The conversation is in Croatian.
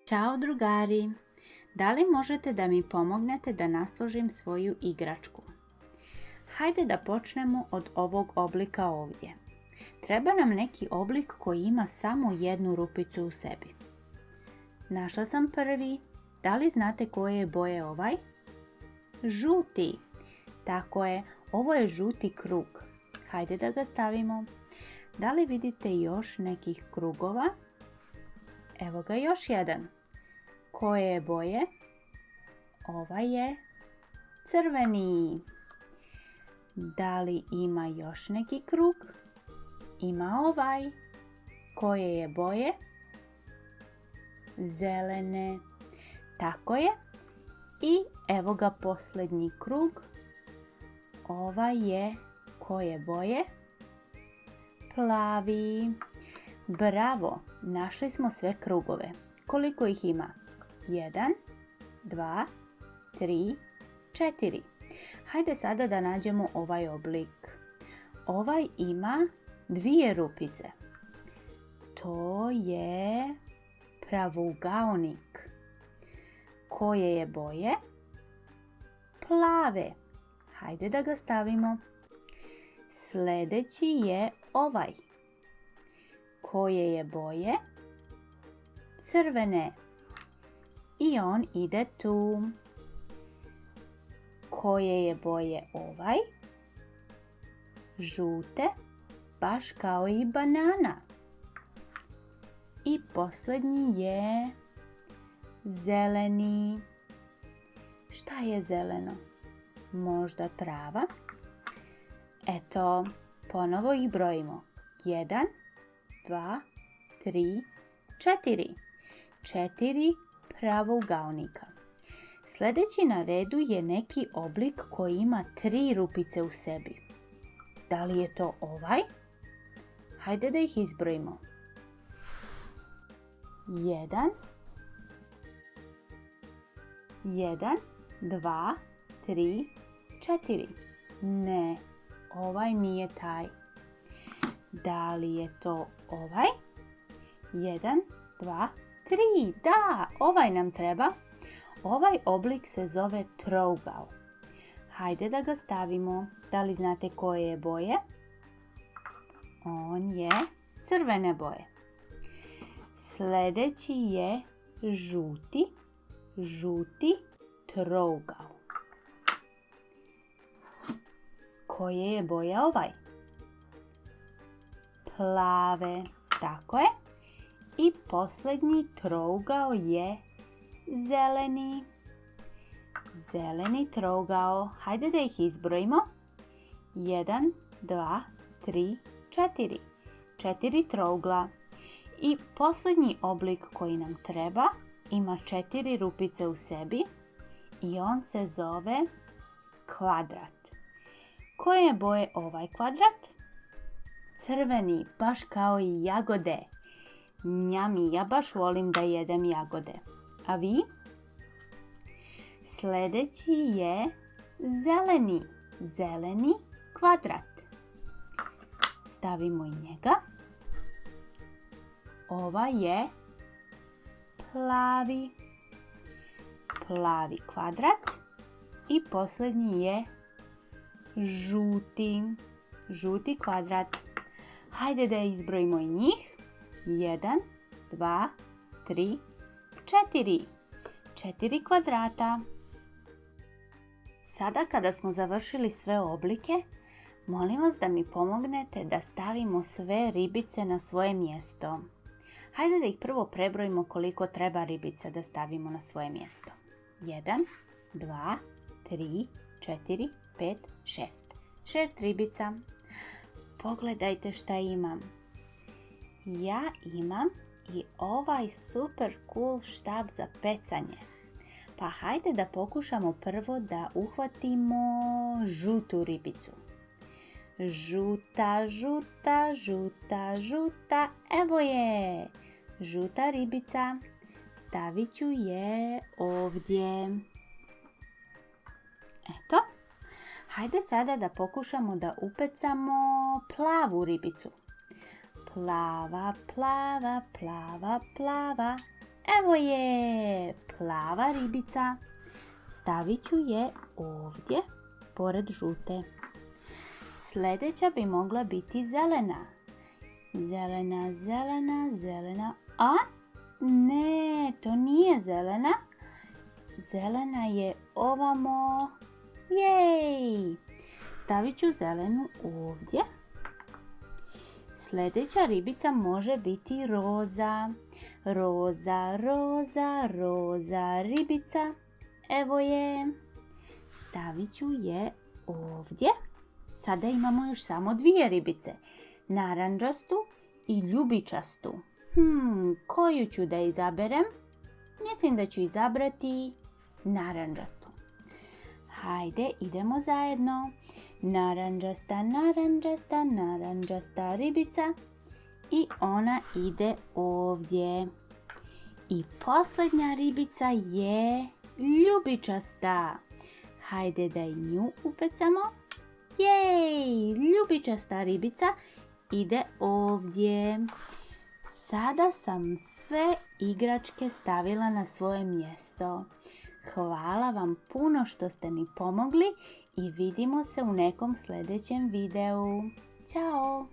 Ćao drugari! Da li možete da mi pomognete da nasložim svoju igračku? Hajde da počnemo od ovog oblika ovdje. Treba nam neki oblik koji ima samo jednu rupicu u sebi. Našla sam prvi. Da li znate koje je boje ovaj? Žuti. Tako je, ovo je žuti krug. Hajde da ga stavimo. Da li vidite još nekih krugova? Evo ga još jedan. Koje je boje? Ovaj je crveni. Da li ima još neki krug? Ima ovaj. Koje je boje? Zelene. Tako je. I evo ga posljednji krug. Ovaj je koje boje? Plavi. Bravo! Našli smo sve krugove. Koliko ih ima? 1, 2, 3, 4. Hajde sada da nađemo ovaj oblik. Ovaj ima 2 rupice. To je pravougaonik. Koje je boje? Plave. Hajde da ga stavimo. Sljedeći je ovaj. Koje je boje? Crvene. I on ide tu. Koje je boje ovaj? Žute, baš kao i banana. I posljednji je zeleni. Šta je zeleno? Možda trava? Eto, ponovo ih brojimo. 1, 2, 3, 4. 4 pravougaonika. Sljedeći na redu je neki oblik koji ima 3 rupice u sebi. Da li je to ovaj? Hajde da ih izbrojimo. 1, 2, 3, 4. Ne, ovaj nije taj. Da li je to ovaj? 1, 2, 3. Da, ovaj nam treba. Ovaj oblik se zove trougao. Hajde da ga stavimo. Da li znate koje je boje? On je crvene boje. Sljedeći je žuti trougao. Koje je boja ovaj? Plave. Tako je. I posljednji trougao je zeleni. Zeleni trougao. Hajde da ih izbrojimo. 1, 2, 3, 4. 4 trougla. I posljednji oblik koji nam treba ima 4 rupice u sebi i on se zove kvadrat. Koje je boje ovaj kvadrat? Crveni, baš kao i jagode. Njami, ja baš volim da jedem jagode. A vi? Sljedeći je zeleni kvadrat. Stavimo i njega. Ova je plavi kvadrat. I posljednji je žuti kvadrat. Hajde da izbrojimo i njih. 1, 2, 3, 4. 4 kvadrata. Sada kada smo završili sve oblike, molim vas da mi pomognete da stavimo sve ribice na svoje mjesto. Hajde da ih prvo prebrojimo koliko treba ribica da stavimo na svoje mjesto. 1, 2, 3, 4, 5, 6. 6 ribica. Pogledajte šta imam. Ja imam i ovaj super cool štap za pecanje. Pa hajde da pokušamo prvo da uhvatimo žutu ribicu. Žuta. Evo je! Žuta ribica. Stavit ću je ovdje. Eto. Hajde sada da pokušamo da upecamo plavu ribicu. Plava. Evo je plava ribica. Stavit ću je ovdje, pored žute. Sljedeća bi mogla biti zelena. Zelena, zelena, zelena. A? Ne, to nije zelena. Zelena je ovamo. Jej! Stavit ću zelenu ovdje. Sljedeća ribica može biti roza. Roza, roza, roza ribica. Evo je. Stavit ću je ovdje. Sada imamo još samo dvije ribice. Narandžastu i ljubičastu. Koju ću da izaberem? Mislim da ću izabrati narandžastu. Hajde, idemo zajedno. Narandžasta, narandžasta, narandžasta ribica. I ona ide ovdje. I posljednja ribica je ljubičasta. Hajde da i nju upecamo. Jej! Ljubičasta ribica ide ovdje. Sada sam sve igračke stavila na svoje mjesto. Hvala vam puno što ste mi pomogli i vidimo se u nekom sljedećem videu. Ćao!